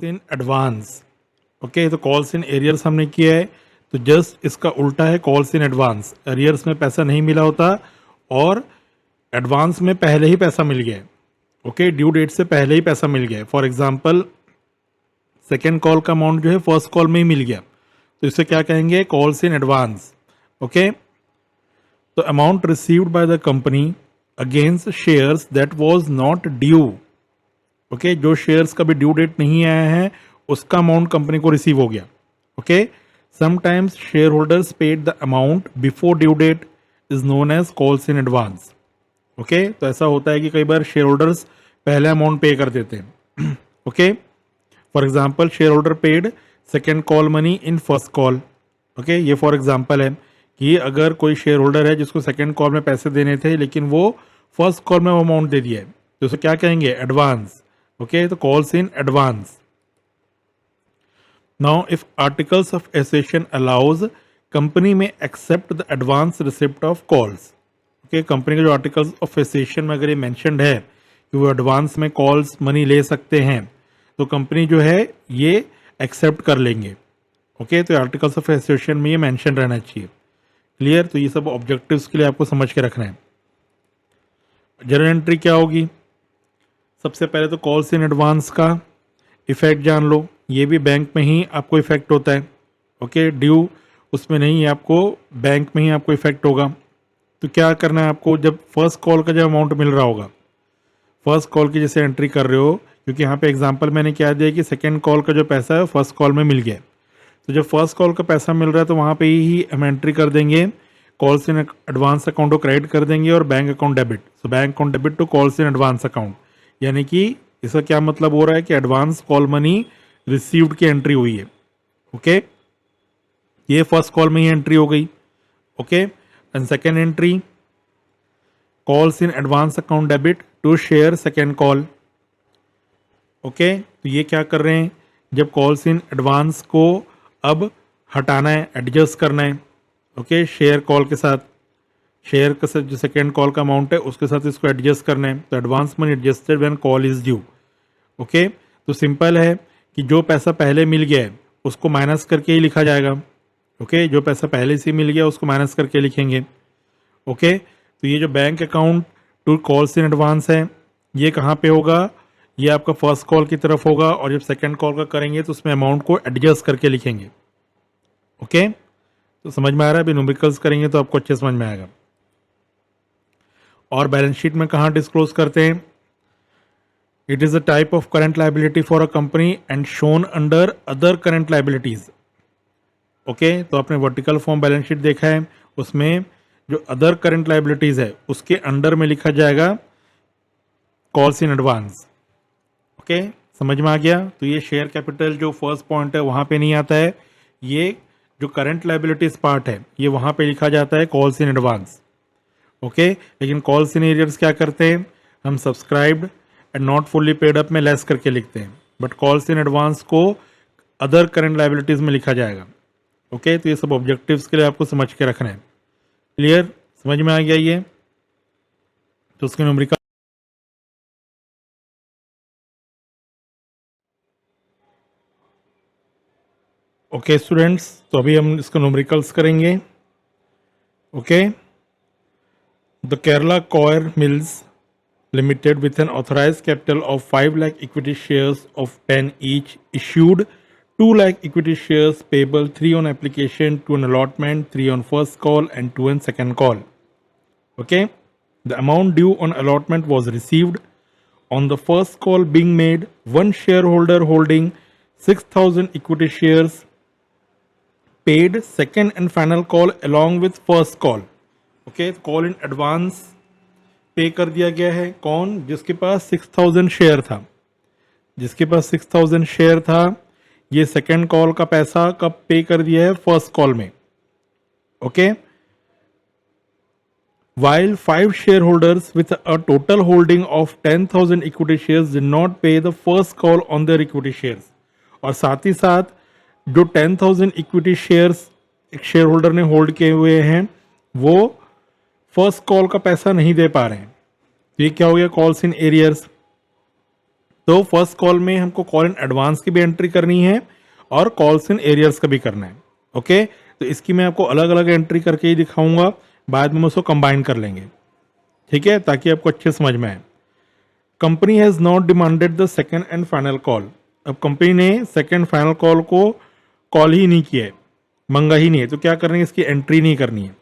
इन advance. Okay, तो calls in arrears हमने किया है, तो जस्ट इसका उल्टा है कॉल्स इन एडवांस। एरियर्स में पैसा नहीं मिला होता और एडवांस में पहले ही पैसा मिल गया है। ओके, ड्यू डेट से पहले ही पैसा मिल गया है। फॉर एग्जांपल सेकेंड कॉल का अमाउंट जो है फर्स्ट कॉल में ही मिल गया, तो इसे क्या कहेंगे, कॉल्स इन एडवांस। ओके, तो amount received by the company against shares that was not due. Okay, जो शेयर्स का भी ड्यू डेट नहीं आया है उसका अमाउंट कंपनी को रिसीव हो गया। Okay, sometimes share holders paid the amount before due date is known as calls in advance. Okay, तो ऐसा होता है कि कई बार शेयर होल्डर्स पहले अमाउंट पे कर देते हैं। Okay, for example share holder paid second call money in first call. Okay, ये फॉर एग्जाम्पल है कि अगर कोई शेयर होल्डर है जिसको सेकेंड कॉल में पैसे देने थे लेकिन वो फर्स्ट कॉल में वो अमाउंट दे दिया है, तो उसे क्या कहेंगे, एडवांस। ओके, तो calls in advance. Now if articles of association allows, company में except the advance receipt of calls. Okay, company के जो आर्टिकल्स ऑफ एसोसिएशन में अगर ये मेंशन्ड है कि वो एडवांस में कॉल्स मनी ले सकते हैं, तो कंपनी जो है ये एक्सेप्ट कर लेंगे। ओके, तो आर्टिकल्स ऑफ एसोसिएशन में ये मेंशन रहना चाहिए। क्लियर, तो ये सब ऑब्जेक्टिव्स के लिए आपको समझ के रखना है। जर्नल एंट्री क्या होगी, सबसे पहले तो कॉल्स इन एडवांस का इफेक्ट जान लो, ये भी बैंक में ही आपको इफेक्ट होता है। ओके, ड्यू उसमें नहीं है, आपको बैंक में ही आपको इफेक्ट होगा। तो क्या करना है आपको, जब फर्स्ट कॉल का जब अमाउंट मिल रहा होगा, फर्स्ट कॉल की जैसे एंट्री कर रहे हो, क्योंकि यहाँ पे एग्जांपल मैंने क्या दिया कि सेकंड कॉल का जो पैसा है फर्स्ट कॉल में मिल गया, तो जब फर्स्ट कॉल का पैसा मिल रहा है तो वहाँ पे ही हम एंट्री कर देंगे, कॉल्स इन एडवांस अकाउंट को क्रेडिट कर देंगे और bank account debit. So bank account debit to calls in advance account, यानी कि इसका क्या मतलब हो रहा है कि एडवांस कॉल मनी रिसीव्ड की एंट्री हुई है। ओके, ये फर्स्ट कॉल में ही एंट्री हो गई। Okay, and second entry, calls in advance account debit to share second call. Okay, तो ये क्या कर रहे हैं, जब कॉल्स इन एडवांस को अब हटाना है, एडजस्ट करना है। ओके, शेयर कॉल के साथ, शेयर के साथ जो सेकेंड कॉल का अमाउंट है उसके साथ इसको एडजस्ट करना है, तो advance money adjusted when call is due. Okay, तो सिंपल है कि जो पैसा पहले मिल गया है उसको माइनस करके ही लिखा जाएगा। ओके, जो पैसा पहले से मिल गया उसको माइनस करके लिखेंगे। ओके, तो ये जो bank account to calls in advance है ये कहाँ पे होगा, ये आपका फर्स्ट कॉल की तरफ होगा, और जब सेकंड कॉल का करेंगे तो उसमें अमाउंट को एडजस्ट करके लिखेंगे। ओके, तो समझ में आ रहा है, अभी न्यूमेरिकल्स करेंगे तो आपको अच्छे समझ में आएगा। और बैलेंस शीट में कहाँ डिस्क्लोज करते हैं, it is a type of current liability for a company and shown under other current liabilities. Okay, तो आपने वर्टिकल फॉर्म बैलेंस शीट देखा है, उसमें जो अदर करंट लाइबिलिटीज है उसके अंडर में लिखा जाएगा कॉल्स इन एडवांस। ओके, समझ में आ गया। तो ये शेयर कैपिटल जो फर्स्ट पॉइंट है वहाँ पे नहीं आता है, ये जो करंट लाइबिलिटीज पार्ट है ये वहाँ पे लिखा जाता है कॉल्स इन एडवांस। ओके, लेकिन कॉल्स इन एरियर्स क्या करते हैं, हम subscribed and not fully paid up में लेस करके लिखते हैं, बट कॉल्स इन एडवांस को अदर करंट लाइबिलिटीज में लिखा जाएगा। ओके, तो ये सब ऑब्जेक्टिव्स के लिए आपको समझ के रखना है। क्लियर, समझ में आ गया ये, तो उसके न्यूमेरिकल। ओके स्टूडेंट्स, तो अभी हम इसको न्यूमेरिकल्स करेंगे। Okay, the Kerala coir mills limited with an authorized capital of 5 lakh equity shares of 10 each issued 2 lakh equity shares payable 3 on application, 2 on allotment, 3 on first call and 2 on second call. Okay, the amount due on allotment was received on the first call being made. One shareholder holding 6,000 equity shares paid second and final call along with first call. Okay, call in advance पे कर दिया गया है, कौन, जिसके पास 6,000 share था, जिसके पास 6,000 share था, ये सेकेंड कॉल का पैसा कब पे कर दिया है, फर्स्ट कॉल में। Okay, while 5 shareholders with a total holding of 10,000 equity shares did not pay the first call on their equity shares, और साथ ही साथ जो 10,000 इक्विटी शेयर्स एक शेयर होल्डर ने होल्ड किए हुए हैं वो फर्स्ट कॉल का पैसा नहीं दे पा रहे हैं, तो ये क्या हो गया, कॉल्स इन एरियर्स। तो फर्स्ट कॉल में हमको कॉल इन एडवांस की भी एंट्री करनी है और कॉल्स इन एरियर्स का भी करना है। ओके, तो इसकी मैं आपको अलग अलग एंट्री करके ही दिखाऊंगा, बाद में हम उसको कंबाइन कर लेंगे, ठीक है, ताकि आपको अच्छे समझ में आए। Company has not demanded the second and final call. अब कंपनी ने सेकेंड फाइनल कॉल को कॉल ही नहीं किया है, मंगा ही नहीं है, तो क्या करनी है, इसकी एंट्री नहीं करनी है।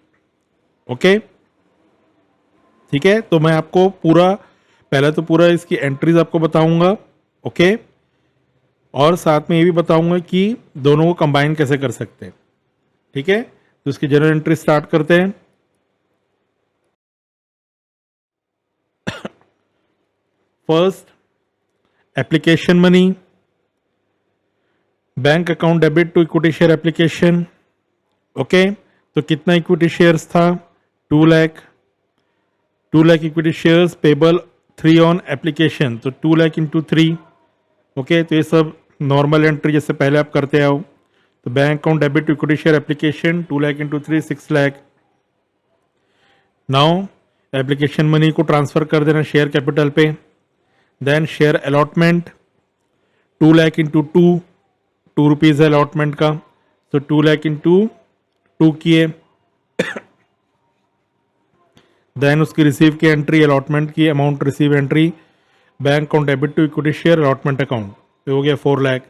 ओके, ठीक है, तो मैं आपको पहले तो पूरा इसकी एंट्रीज आपको बताऊंगा। ओके, और साथ में ये भी बताऊंगा कि दोनों को कंबाइन कैसे कर सकते हैं। ठीक है, तो इसकी जनरल एंट्री स्टार्ट करते हैं। First, application money, bank account debit to equity share application. Okay, तो कितना इक्विटी शेयर्स था, 2 lakh. 2 lakh equity shares payable 3 on application, तो 2 लाख इंटू 3। ओके, तो ये सब नॉर्मल एंट्री जैसे पहले आप करते आओ। तो bank account debit to equity share application 2 lakh into 3 6 lakh. Now application money को ट्रांसफर कर देना शेयर कैपिटल पे। Then share allotment 2 lakh into 2 rupees है अलॉटमेंट का, तो 2 लाख इंटू 2 किए। देन उसकी रिसीव की एंट्री, अलॉटमेंट की amount receive entry, bank account debit to equity share allotment account, तो हो गया 4 लाख।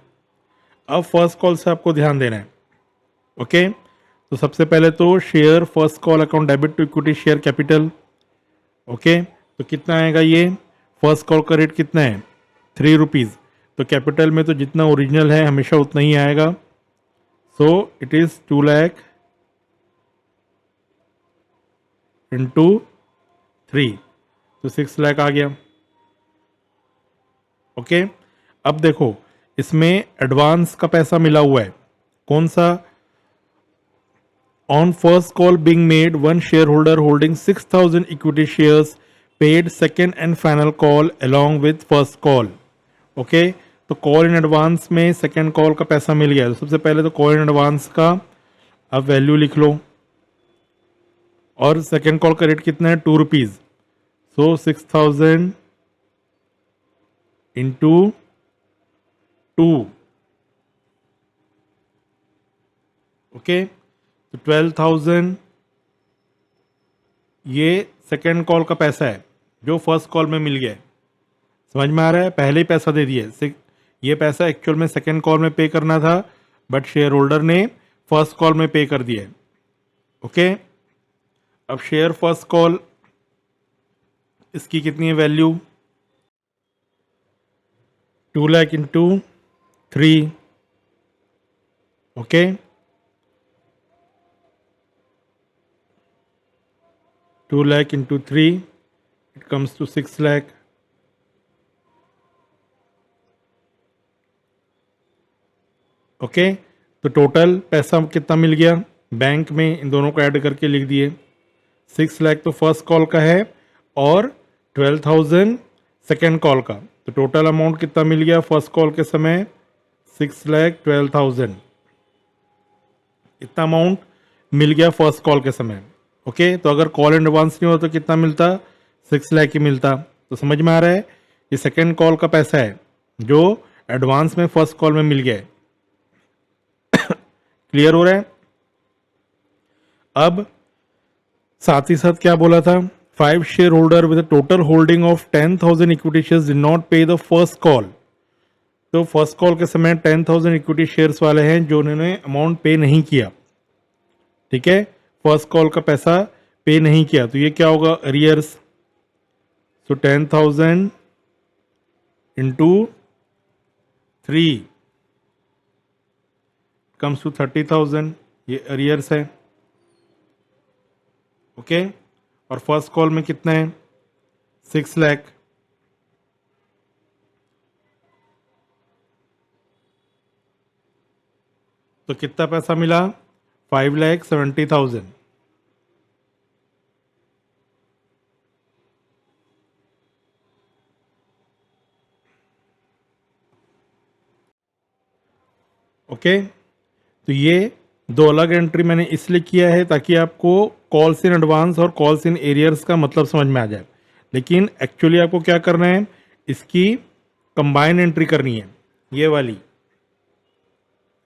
अब फर्स्ट कॉल से आपको ध्यान देना है। ओके, तो सबसे पहले तो share first call account debit to equity share capital. Okay, तो कितना आएगा, ये फर्स्ट कॉल का रेट कितना है, 3 रुपीज़। तो कैपिटल में तो जितना ओरिजिनल है हमेशा उतना ही आएगा, so it is 2 lakh into 3, तो 6 लाख आ गया। ओके, अब देखो इसमें एडवांस का पैसा मिला हुआ है, कौन सा, on first call being made one share holder holding 6000 equity shares paid second and final call along with first call. Okay, तो कॉल इन एडवांस में सेकेंड कॉल का पैसा मिल गया। तो सबसे पहले तो कॉल इन एडवांस का अब वैल्यू लिख लो, और सेकेंड कॉल का रेट कितना है, 2 रुपीज़। सो 6000 इंटू 2, ओके, तो 12,000 ये सेकेंड कॉल का पैसा है जो फर्स्ट कॉल में मिल गया है। समझ में आ रहा है, पहले ही पैसा दे दिए। ये पैसा एक्चुअल में सेकेंड कॉल में पे करना था, बट शेयर होल्डर ने फर्स्ट कॉल में पे कर दिया है। ओके, अब शेयर फर्स्ट कॉल, इसकी कितनी है value, 2 lakh into 3। Okay, 2 lakh into 3, it comes to 6 lakh. Okay, तो टोटल पैसा कितना मिल गया बैंक में, इन दोनों को ऐड करके लिख दिए। 6 लाख तो फर्स्ट कॉल का है और 12,000 सेकेंड कॉल का, तो टोटल अमाउंट कितना मिल गया फर्स्ट कॉल के समय, 6,12,000। इतना अमाउंट मिल गया फर्स्ट कॉल के समय। ओके, तो अगर कॉल इन एडवांस नहीं होता तो कितना मिलता, 6 लाख ही मिलता। तो समझ में आ रहा है, ये सेकेंड कॉल का पैसा है जो एडवांस में फर्स्ट कॉल में मिल गया है। क्लियर हो रहा है। अब साथ ही साथ क्या बोला था, 5 share holder with total holding of 10,000 equity shares did not पे द फर्स्ट कॉल। तो फर्स्ट कॉल के समय 10,000 इक्विटी शेयर्स वाले हैं जो उन्होंने अमाउंट पे नहीं किया। ठीक है, फर्स्ट कॉल का पैसा पे नहीं किया, तो ये क्या होगा, arrears. So 10,000 into 3 comes to 30,000, ये अरियर्स है। ओके, और फर्स्ट कॉल में कितना है, 6 लाख। तो कितना पैसा मिला, 5,70,000। ओके, तो ये दो अलग एंट्री मैंने इसलिए किया है ताकि आपको कॉल्स इन एडवांस और कॉल्स इन एरियर्स का मतलब समझ में आ जाए। लेकिन एक्चुअली आपको क्या करना है, इसकी कंबाइन एंट्री करनी है, ये वाली।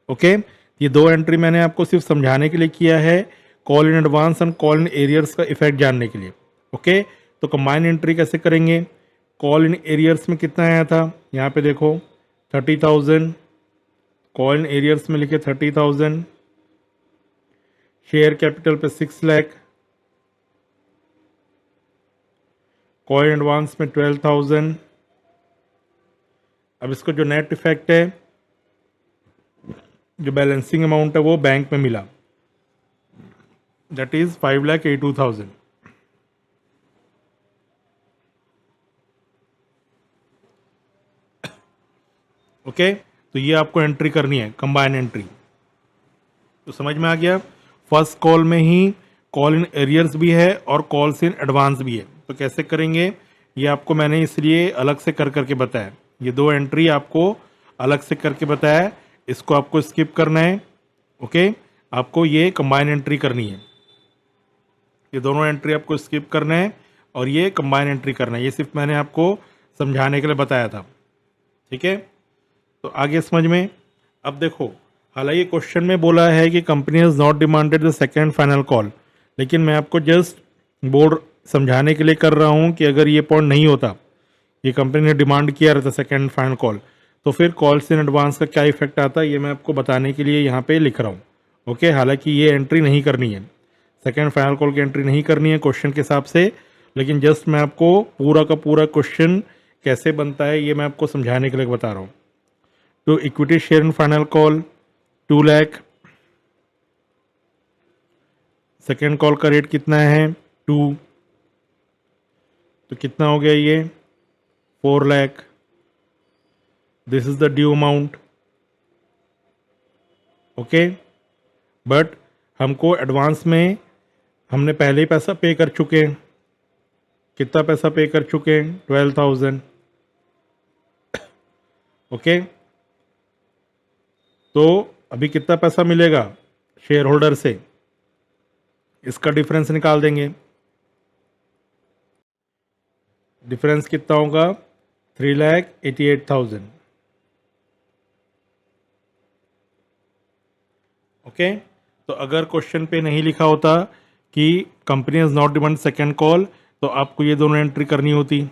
ओके, ये दो एंट्री मैंने आपको सिर्फ समझाने के लिए किया है, call in advance and call in arrears का इफेक्ट जानने के लिए। ओके, तो कंबाइन एंट्री कैसे करेंगे? कॉल इन एरियर्स में कितना आया था, यहाँ पे देखो 30,000, कॉल इन एरियर्स में लिखे 30,000, शेयर कैपिटल पे 6 लाख, कॉल इन एडवांस में 12,000। अब इसको जो नेट इफेक्ट है, जो बैलेंसिंग अमाउंट है वो बैंक में मिला, दैट इज 5,82,000। ओके, तो ये आपको एंट्री करनी है, कंबाइन एंट्री। तो समझ में आ गया, फर्स्ट कॉल में ही कॉल इन एरियर्स भी है और कॉल्स इन एडवांस भी है। तो कैसे करेंगे ये आपको मैंने इसलिए अलग से कर करके बताया, ये दो एंट्री आपको अलग से करके बताया, इसको आपको स्किप करना है। ओके, आपको ये कंबाइन एंट्री करनी है, ये दोनों एंट्री आपको स्किप करना है और ये कंबाइन एंट्री करना है। ये सिर्फ मैंने आपको समझाने के लिए बताया था, ठीक है। तो आगे समझ में। अब देखो, हालांकि क्वेश्चन में बोला है कि company has not demanded the second final call, लेकिन मैं आपको जस्ट बोर्ड समझाने के लिए कर रहा हूँ कि अगर ये पॉइंट नहीं होता, ये कंपनी ने डिमांड किया रहता सेकेंड फाइनल कॉल, तो फिर कॉल्स इन एडवांस का क्या इफेक्ट आता है, ये मैं आपको बताने के लिए यहाँ पे लिख रहा हूँ। ओके, हालांकि ये एंट्री नहीं करनी है, सेकेंड फाइनल कॉल की एंट्री नहीं करनी है क्वेश्चन के हिसाब से, लेकिन जस्ट मैं आपको पूरा का पूरा क्वेश्चन कैसे बनता है ये मैं आपको समझाने के लिए बता रहा हूँ। तो equity share in final call 2 lakh, second call का रेट कितना है 2, तो कितना हो गया ये 4 lakh, this is the due amount. Okay, but हमको एडवांस में हमने पहले ही पैसा पे कर चुके हैं, कितना पैसा पे कर चुके हैं 12,000। ओके, तो अभी कितना पैसा मिलेगा शेयर होल्डर से, इसका डिफरेंस निकाल देंगे। डिफरेंस कितना होगा 3,88,000। ओके, तो अगर क्वेश्चन पे नहीं लिखा होता कि company has not demand second call, तो आपको ये दोनों एंट्री करनी होती।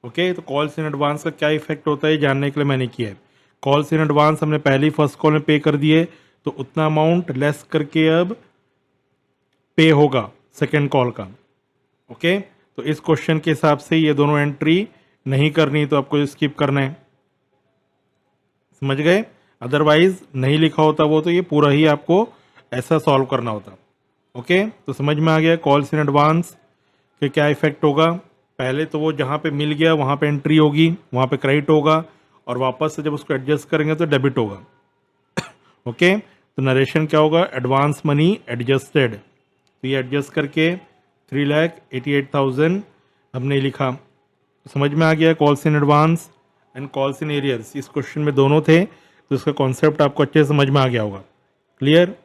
ओके, तो कॉल्स इन एडवांस का क्या इफेक्ट होता है जानने के लिए मैंने किया है। कॉल्स इन एडवांस हमने पहले ही फर्स्ट कॉल में पे कर दिए, तो उतना अमाउंट लेस करके अब पे होगा सेकेंड कॉल का। ओके, तो इस क्वेश्चन के हिसाब से ये दोनों एंट्री नहीं करनी, तो आपको स्किप करना है, समझ गए। अदरवाइज नहीं लिखा होता वो, तो ये पूरा ही आपको ऐसा सॉल्व करना होता। ओके, तो समझ में आ गया कॉल्स इन एडवांस के क्या इफेक्ट होगा। पहले तो वो जहाँ पे मिल गया वहाँ पे एंट्री होगी, वहाँ पे क्रेडिट होगा, और वापस से जब उसको एडजस्ट करेंगे तो डेबिट होगा। ओके, तो नरेशन क्या होगा, एडवांस मनी एडजस्टेड, तो ये एडजस्ट करके 3,88,000 हमने लिखा। तो समझ में आ गया calls in advance and calls in arrears, इस क्वेश्चन में दोनों थे, तो इसका कॉन्सेप्ट आपको अच्छे से समझ में आ गया होगा। क्लियर।